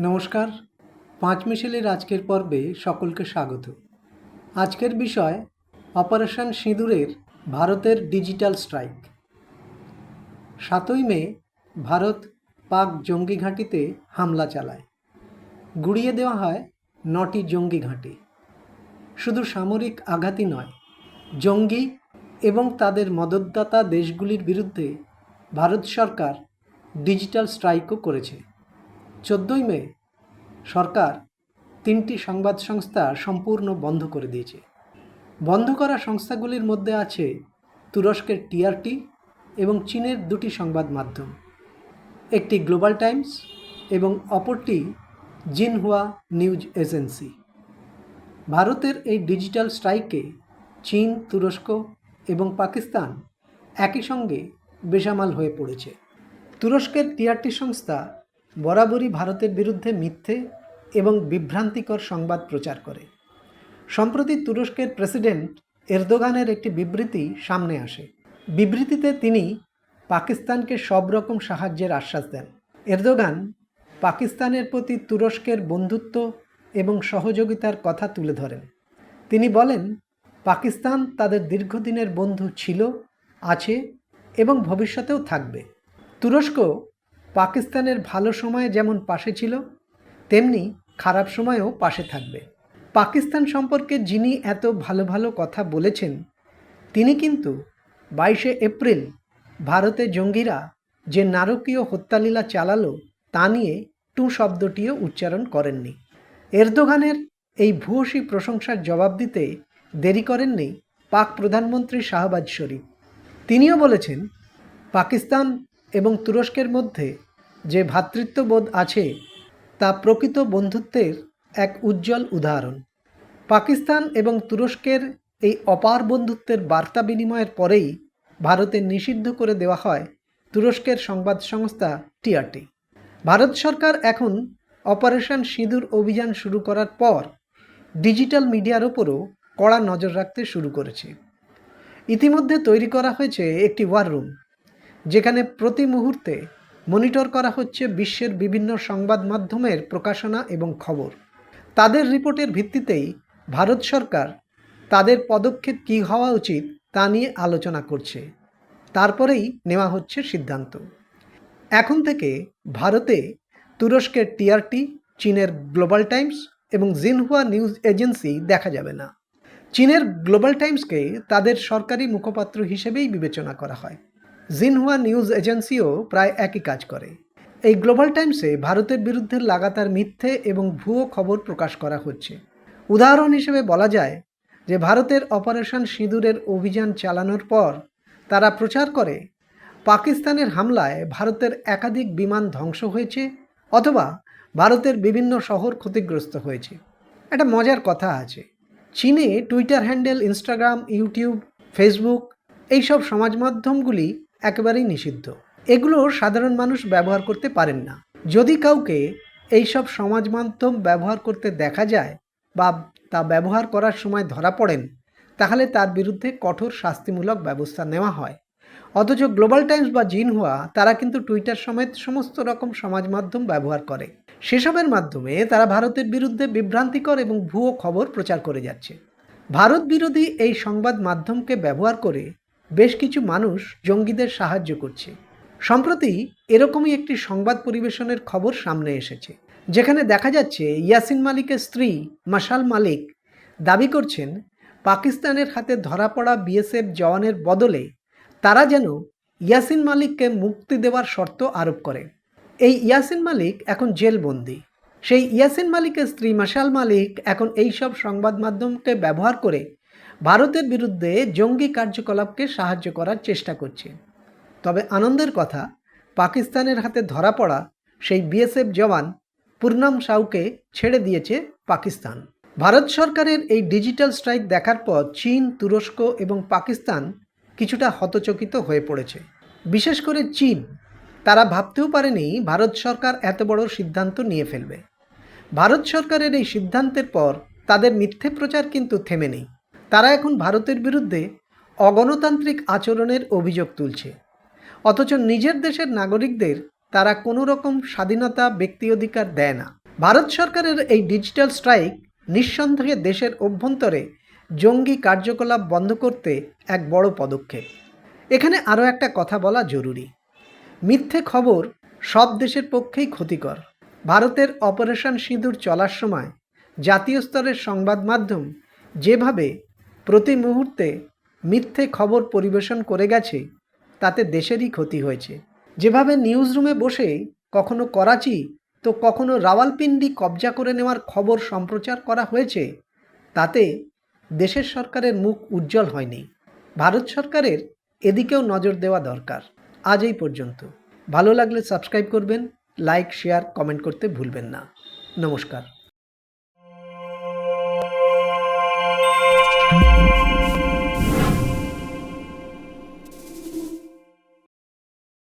নমস্কার। পাঁচ মিশেলের আজকের পর্বে সকলকে স্বাগত। আজকের বিষয় অপারেশন সিঁদুরের ভারতের ডিজিটাল স্ট্রাইক। 7ই মে ভারত পাক জঙ্গি ঘাঁটিতে হামলা চালায়। গুড়িয়ে দেওয়া হয় 9টি জঙ্গি ঘাঁটি। শুধু সামরিক আঘাতই নয়, জঙ্গি এবং তাদের মদতদাতা দেশগুলির বিরুদ্ধে ভারত সরকার ডিজিটাল স্ট্রাইকও করেছে। 14ই মে সরকার 3টি সংবাদ সংস্থা সম্পূর্ণ বন্ধ করে দিয়েছে। বন্ধ করা সংস্থাগুলির মধ্যে আছে তুরস্কের টিআরটি এবং চীনের 2টি সংবাদ মাধ্যম, একটি গ্লোবাল টাইমস এবং অপরটি জিনহুয়া নিউজ এজেন্সি। ভারতের এই ডিজিটাল স্ট্রাইকে চীন, তুরস্ক এবং পাকিস্তান একই সঙ্গে বেসামাল হয়ে পড়েছে। তুরস্কের টিআরটি সংস্থা বরাবরই ভারতের বিরুদ্ধে মিথ্যে এবং বিভ্রান্তিকর সংবাদ প্রচার করে। সম্প্রতি তুরস্কের প্রেসিডেন্ট এরদোগানের একটি বিবৃতি সামনে আসে। বিবৃতিতে তিনি পাকিস্তানকে সব রকম সাহায্যের আশ্বাস দেন। এরদোগান পাকিস্তানের প্রতি তুরস্কের বন্ধুত্ব এবং সহযোগিতার কথা তুলে ধরেন। তিনি বলেন, পাকিস্তান তাদের দীর্ঘদিনের বন্ধু ছিল, আছে এবং ভবিষ্যতেও থাকবে। তুরস্ক পাকিস্তানের ভালো সময়ে যেমন পাশে ছিল, তেমনি খারাপ সময়েও পাশে থাকবে। পাকিস্তান সম্পর্কে যিনি এত ভালো ভালো কথা বলেছেন, তিনি কিন্তু 22শে এপ্রিল ভারতে জঙ্গিরা যে নারকীয় হত্যালীলা চালালো তা নিয়ে টু শব্দটিও উচ্চারণ করেননি। এরদোগানের এই ভূয়সী প্রশংসার জবাব দিতে দেরি করেননি পাক প্রধানমন্ত্রী শাহবাজ শরীফ। তিনিও বলেছেন, পাকিস্তান এবং তুরস্কের মধ্যে যে ভ্রাতৃত্ববোধ আছে তা প্রকৃত বন্ধুত্বের এক উজ্জ্বল উদাহরণ। পাকিস্তান এবং তুরস্কের এই অপার বন্ধুত্বের বার্তা বিনিময়ের পরেই ভারতে নিষিদ্ধ করে দেওয়া হয় তুরস্কের সংবাদ সংস্থা টিআরটি। ভারত সরকার এখন অপারেশন সিঁদুর অভিযান শুরু করার পর ডিজিটাল মিডিয়ার ওপরও কড়া নজর রাখতে শুরু করেছে। ইতিমধ্যে তৈরি করা হয়েছে একটি ওয়ার রুম, যেখানে প্রতি মুহূর্তে মনিটর করা হচ্ছে বিশ্বের বিভিন্ন সংবাদ মাধ্যমের প্রকাশনা এবং খবর। তাদের রিপোর্টের ভিত্তিতেই ভারত সরকার তাদের পদক্ষেপ কী হওয়া উচিত তা নিয়ে আলোচনা করছে। তারপরেই নেওয়া হচ্ছে সিদ্ধান্ত। এখন থেকে ভারতে তুরস্কের টিআরটি, চীনের গ্লোবাল টাইমস এবং জিনহুয়া নিউজ এজেন্সি দেখা যাবে না। চীনের গ্লোবাল টাইমসকে তাদের সরকারি মুখপাত্র হিসেবেই বিবেচনা করা হয়। জিনহুয়া নিউজ এজেন্সিও প্রায় একই কাজ করে। এই গ্লোবাল টাইমসে ভারতের বিরুদ্ধে লাগাতার মিথ্যে এবং ভুয়ো খবর প্রকাশ করা হচ্ছে। উদাহরণ হিসেবে বলা যায় যে ভারতের অপারেশন সিঁদুরের অভিযান চালানোর পর তারা প্রচার করে পাকিস্তানের হামলায় ভারতের একাধিক বিমান ধ্বংস হয়েছে অথবা ভারতের বিভিন্ন শহর ক্ষতিগ্রস্ত হয়েছে। একটা মজার কথা আছে, চীনে Twitter handle, Instagram, YouTube, Facebook এইসব সমাজ মাধ্যমগুলি একেবারেই নিষিদ্ধ। এগুলো সাধারণ মানুষ ব্যবহার করতে পারেন না। যদি কাউকে এইসব সমাজ মাধ্যম ব্যবহার করতে দেখা যায় বা তা ব্যবহার করার সময় ধরা পড়েন, তাহলে তার বিরুদ্ধে কঠোর শাস্তিমূলক ব্যবস্থা নেওয়া হয়। অথচ গ্লোবাল টাইমস বা জিনহুয়া তারা কিন্তু টুইটার সমেত সমস্ত রকম সমাজ মাধ্যম ব্যবহার করে। সেসবের মাধ্যমে তারা ভারতের বিরুদ্ধে বিভ্রান্তিকর এবং ভুয়ো খবর প্রচার করে যাচ্ছে। ভারত বিরোধী এই সংবাদ মাধ্যমকে ব্যবহার করে বেশ কিছু মানুষ জঙ্গিদের সাহায্য করছে। সম্প্রতি এরকমই একটি সংবাদ পরিবেশনের খবর সামনে এসেছে, যেখানে দেখা যাচ্ছে ইয়াসিন মালিকের স্ত্রী মাশাল মালিক দাবি করছেন পাকিস্তানের হাতে ধরা পড়া বিএসএফ জওয়ানের বদলে তারা যেন ইয়াসিন মালিককে মুক্তি দেওয়ার শর্ত আরোপ করে। এই ইয়াসিন মালিক এখন জেলবন্দি। সেই ইয়াসিন মালিকের স্ত্রী মাশাল মালিক এখন এইসব সংবাদ মাধ্যমকে ব্যবহার করে ভারতের বিরুদ্ধে জঙ্গি কার্যকলাপকে সাহায্য করার চেষ্টা করছে। তবে আনন্দের কথা, পাকিস্তানের হাতে ধরা পড়া সেই বিএসএফ জওয়ান পূর্ণাম সাউকে ছেড়ে দিয়েছে পাকিস্তান। ভারত সরকারের এই ডিজিটাল স্ট্রাইক দেখার পর চীন, তুরস্ক এবং পাকিস্তান কিছুটা হতচকিত হয়ে পড়েছে। বিশেষ করে চীন, তারা ভাবতেও পারেনি ভারত সরকার এত বড় সিদ্ধান্ত নিয়ে ফেলবে। ভারত সরকারের এই সিদ্ধান্তের পর তাদের মিথ্যে প্রচার কিন্তু থেমে নেই। তারা এখন ভারতের বিরুদ্ধে অগণতান্ত্রিক আচরণের অভিযোগ তুলছে। অথচ নিজের দেশের নাগরিকদের তারা কোনো রকম স্বাধীনতা, ব্যক্তি অধিকার দেয় না। ভারত সরকারের এই ডিজিটাল স্ট্রাইক নিঃসন্দেহে দেশের অভ্যন্তরে জঙ্গি কার্যকলাপ বন্ধ করতে এক বড় পদক্ষেপ। এখানে আরও একটা কথা বলা জরুরি। মিথ্যে খবর সব দেশের পক্ষেই ক্ষতিকর। ভারতের অপারেশন সিঁদুর চলার সময় জাতীয় স্তরের সংবাদ মাধ্যম যেভাবে প্রতি মুহূর্তে মিথ্যে খবর পরিবেশন করে গেছে, তাতে দেশেরই ক্ষতি হয়েছে। যেভাবে নিউজ রুমে বসে কখনো করাচি তো কখনো রাওয়ালপিন্ডি কবজা করে নেওয়ার খবর সম্প্রচার করা হয়েছে, তাতে দেশের সরকারের মুখ উজ্জ্বল হয়নি। ভারত সরকারের এদিকেও নজর দেওয়া দরকার। আজ এই পর্যন্ত। ভালো লাগলে সাবস্ক্রাইব করবেন, লাইক, শেয়ার, কমেন্ট করতে ভুলবেন না। নমস্কার।